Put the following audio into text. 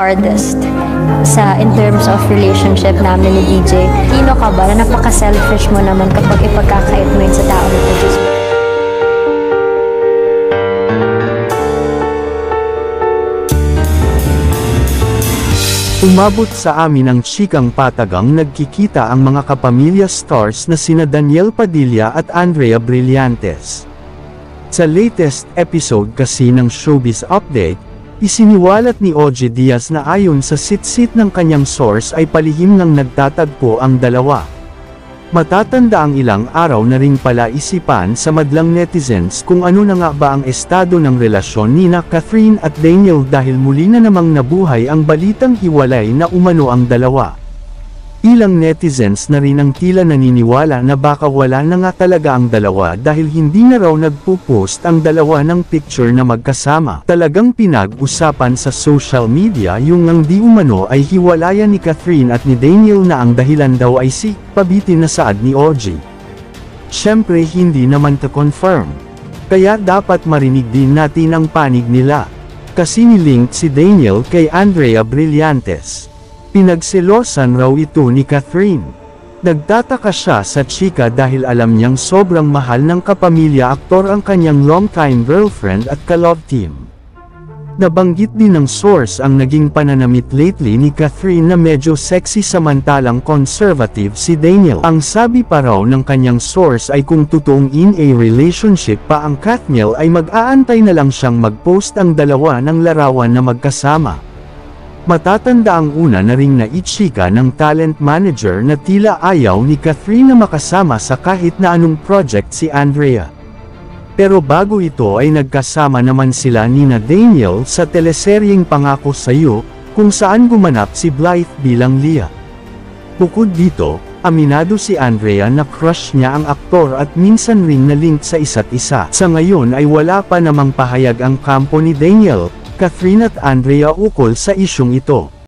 Hardest in terms of relationship namin ni DJ. Tino ka ba na napaka-selfish mo naman kapag ipagkakait mo yun sa tao na to? Umabot sa amin ang chikang patagang nagkikita ang mga kapamilya stars na sina Daniel Padilla at Andrea Brillantes. Sa latest episode kasi ng Showbiz Update, isiniwalat ni OJ Diaz na ayon sa sit-sit ng kanyang source ay palihim nang nagtatagpo ang dalawa. Matatanda ang ilang araw na ring pala isipan sa madlang netizens kung ano na nga ba ang estado ng relasyon nina Catherine at Daniel dahil muli na namang nabuhay ang balitang hiwalay na umano ang dalawa. Ilang netizens na rin ang tila naniniwala na baka wala na nga talaga ang dalawa dahil hindi na raw nagpo-post ang dalawa ng picture na magkasama. Talagang pinag-usapan sa social media yung ang di umano ay hiwalayan ni Catherine at ni Daniel na ang dahilan daw ay si pabitin na saad ni OJ. Syempre hindi naman to confirm. Kaya dapat marinig din natin ang panig nila. Kasi nilink si Daniel kay Andrea Brillantes. Pinagselosan raw ito ni Catherine. Nagtataka siya sa chika dahil alam niyang sobrang mahal ng kapamilya aktor ang kanyang longtime girlfriend at ka-love team. Nabanggit din ng source ang naging pananamit lately ni Catherine na medyo sexy samantalang conservative si Daniel. Ang sabi pa raw ng kanyang source ay kung totoong in a relationship pa ang Katniel ay mag-aantay na lang siyang mag-post ang dalawa ng larawan na magkasama. Matatanda ang una na ring naichika ng talent manager na tila ayaw ni Catherine na makasama sa kahit na anong project si Andrea. Pero bago ito ay nagkasama naman sila nina Daniel sa teleseryeng Pangako Sa'yo, kung saan gumanap si Blythe bilang Leah. Bukod dito, aminado si Andrea na crush niya ang aktor at minsan ring na-link sa isa't isa. Sa ngayon ay wala pa namang pahayag ang kampo ni Daniel, Catherine at Andrea ukol sa isyung ito.